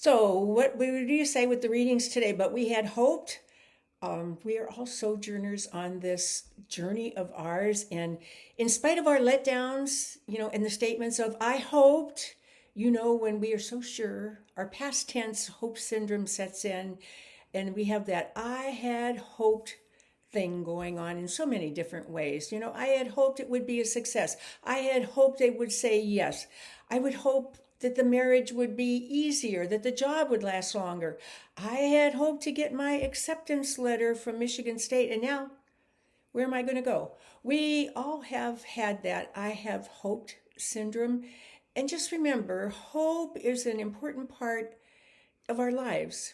So, what do you say with the readings today? But we had hoped. We are all sojourners on this journey of ours. And in spite of our letdowns, and the statements of, I hoped, when we are so sure, our past tense hope syndrome sets in. And we have that I had hoped thing going on in so many different ways. I had hoped it would be a success. I had hoped they would say yes. I would hope that the marriage would be easier, that the job would last longer. I had hoped to get my acceptance letter from Michigan State, and now where am I going to go? We all have had that I have hoped syndrome. And just remember, hope is an important part of our lives,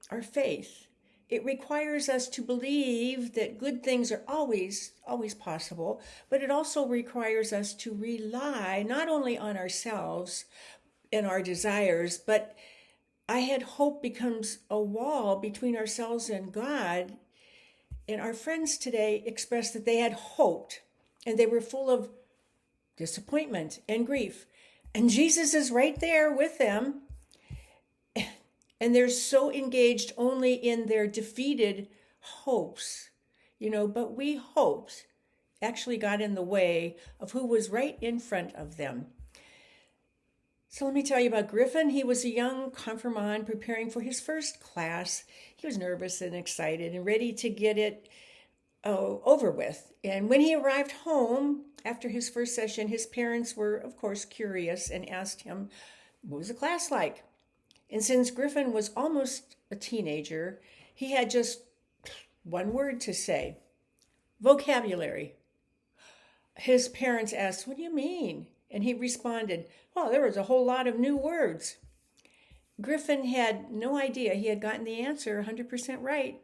our faith. It requires us to believe that good things are always possible, but it also requires us to rely not only on ourselves and our desires, but I had hope becomes a wall between ourselves and God. And our friends today expressed that they had hoped and they were full of disappointment and grief. And Jesus is right there with them. And they're so engaged only in their defeated hopes, but we hoped actually got in the way of who was right in front of them. So let me tell you about Griffin. He was a young confirmand preparing for his first class. He was nervous and excited and ready to get it over with. And when he arrived home after his first session, his parents were, of course, curious and asked him, what was the class like? And since Griffin was almost a teenager, he had just one word to say: vocabulary. His parents asked, what do you mean? And he responded, well, there was a whole lot of new words. Griffin had no idea he had gotten the answer 100% right.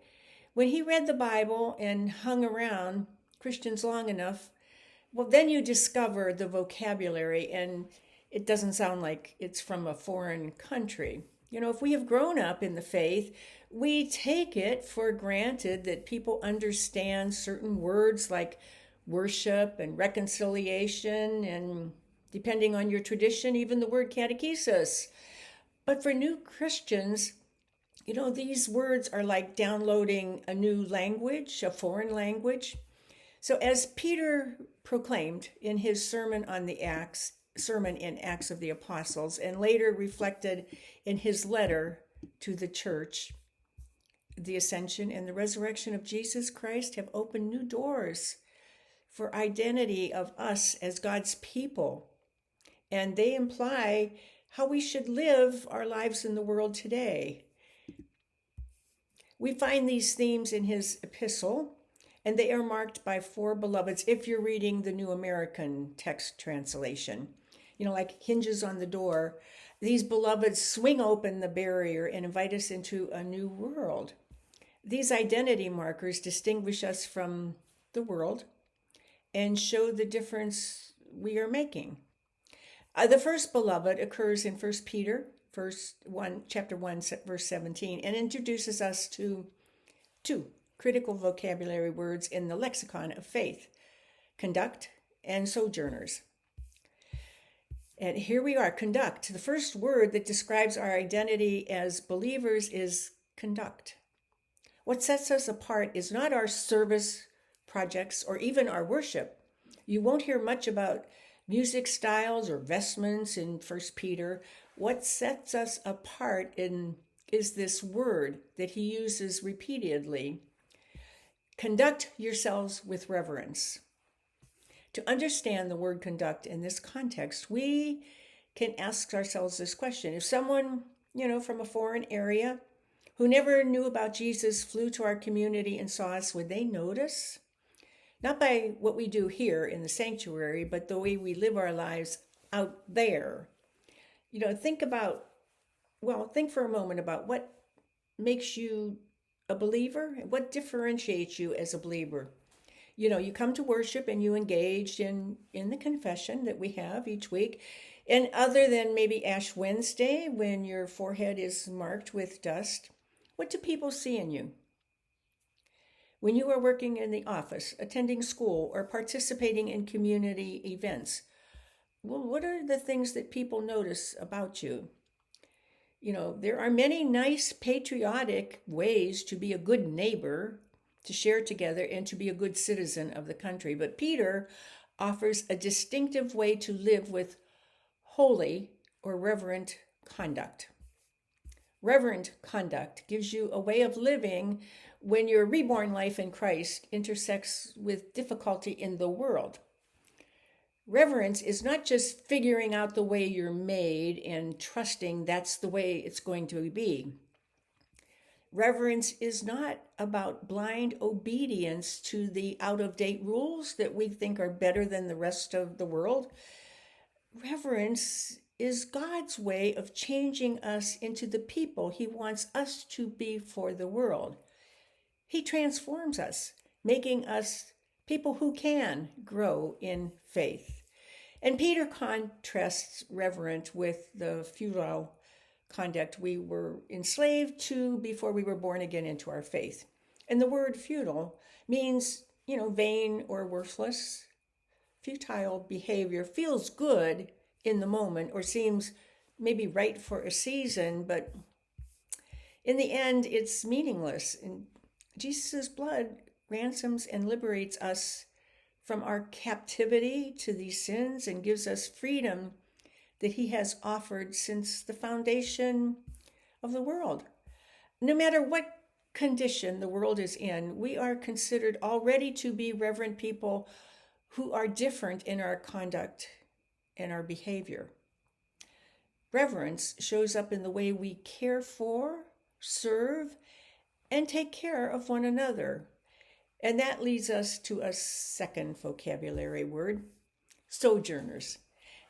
When he read the Bible and hung around Christians long enough, well, then you discover the vocabulary, and it doesn't sound like it's from a foreign country. If we have grown up in the faith, we take it for granted that people understand certain words like worship and reconciliation, and depending on your tradition, even the word catechesis. But for new Christians, these words are like downloading a new language, a foreign language. So as Peter proclaimed in his sermon in Acts of the Apostles, and later reflected in his letter to the church, the ascension and the resurrection of Jesus Christ have opened new doors for identity of us as God's people. And they imply how we should live our lives in the world today. We find these themes in his epistle, and they are marked by four beloveds if you're reading the New American Text Translation. Like hinges on the door, these beloveds swing open the barrier and invite us into a new world. These identity markers distinguish us from the world and show the difference we are making. The first beloved occurs in 1 Peter, chapter 1, verse 17, and introduces us to two critical vocabulary words in the lexicon of faith: conduct and sojourners. And here we are, conduct. The first word that describes our identity as believers is conduct. What sets us apart is not our service projects or even our worship. You won't hear much about music styles or vestments in 1 Peter. What sets us apart is this word that he uses repeatedly: conduct yourselves with reverence. To understand the word conduct in this context, we can ask ourselves this question. If someone, from a foreign area who never knew about Jesus flew to our community and saw us, would they notice? Not by what we do here in the sanctuary, but the way we live our lives out there. Think for a moment about what makes you a believer, what differentiates you as a believer. You come to worship and you engaged in the confession that we have each week. And other than maybe Ash Wednesday, when your forehead is marked with dust, what do people see in you? When you are working in the office, attending school, or participating in community events, well, what are the things that people notice about you? There are many nice patriotic ways to be a good neighbor, to share together, and to be a good citizen of the country. But Peter offers a distinctive way to live with holy or reverent conduct. Reverent conduct gives you a way of living when your reborn life in Christ intersects with difficulty in the world. Reverence is not just figuring out the way you're made and trusting that's the way it's going to be. Reverence is not about blind obedience to the out-of-date rules that we think are better than the rest of the world. Reverence is God's way of changing us into the people He wants us to be for the world. He transforms us, making us people who can grow in faith. And Peter contrasts reverent with the futile conduct we were enslaved to before we were born again into our faith. And the word futile means, vain or worthless. Futile behavior feels good in the moment or seems maybe right for a season, but in the end, it's meaningless. And Jesus' blood ransoms and liberates us from our captivity to these sins and gives us freedom that He has offered since the foundation of the world. No matter what condition the world is in, we are considered already to be reverent people who are different in our conduct and our behavior. Reverence shows up in the way we care for, serve, and take care of one another. And that leads us to a second vocabulary word, sojourners.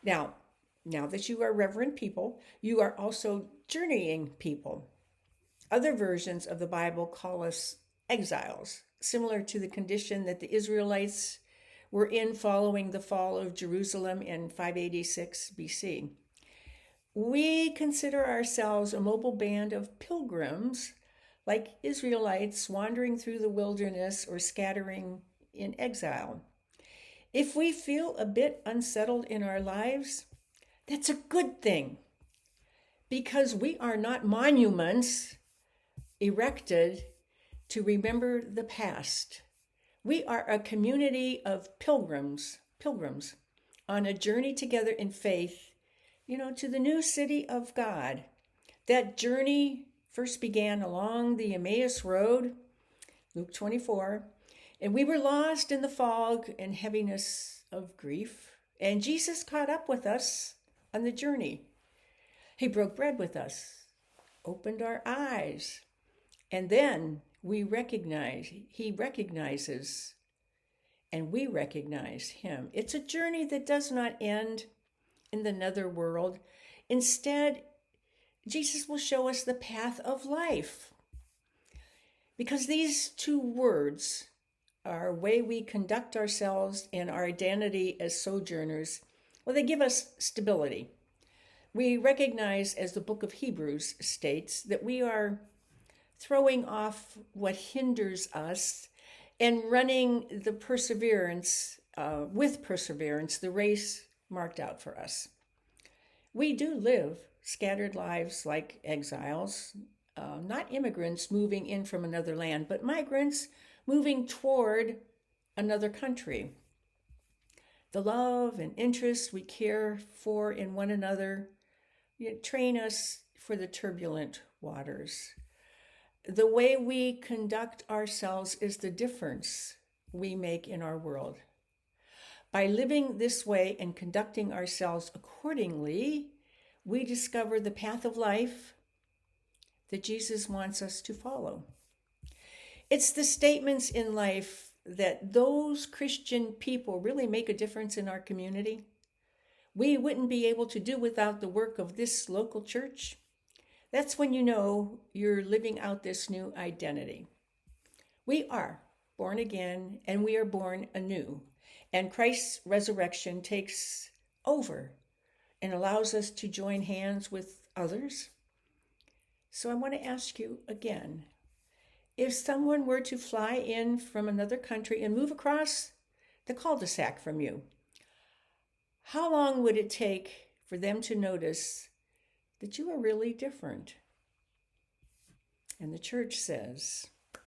Now that you are reverent people, you are also journeying people. Other versions of the Bible call us exiles, similar to the condition that the Israelites were in following the fall of Jerusalem in 586 BC. We consider ourselves a mobile band of pilgrims, like Israelites wandering through the wilderness or scattering in exile. If we feel a bit unsettled in our lives, that's a good thing, because we are not monuments erected to remember the past. We are a community of pilgrims on a journey together in faith, to the new city of God. That journey first began along the Emmaus Road, Luke 24, and we were lost in the fog and heaviness of grief, and Jesus caught up with us on the journey. He broke bread with us, opened our eyes, and then He recognizes, and we recognize Him. It's a journey that does not end in the netherworld. Instead, Jesus will show us the path of life. Because these two words, our way we conduct ourselves and our identity as sojourners, they give us stability. We recognize, as the book of Hebrews states, that we are throwing off what hinders us and running the with perseverance, the race marked out for us. We do live scattered lives like exiles, not immigrants moving in from another land, but migrants moving toward another country. The love and interest we care for in one another train us for the turbulent waters. The way we conduct ourselves is the difference we make in our world. By living this way and conducting ourselves accordingly, we discover the path of life that Jesus wants us to follow. It's the statements in life that those Christian people really make a difference in our community. We wouldn't be able to do without the work of this local church. That's when you know you're living out this new identity. We are born again, and we are born anew. And Christ's resurrection takes over and allows us to join hands with others. So I want to ask you again, if someone were to fly in from another country and move across the cul-de-sac from you, how long would it take for them to notice that you are really different. And the church says,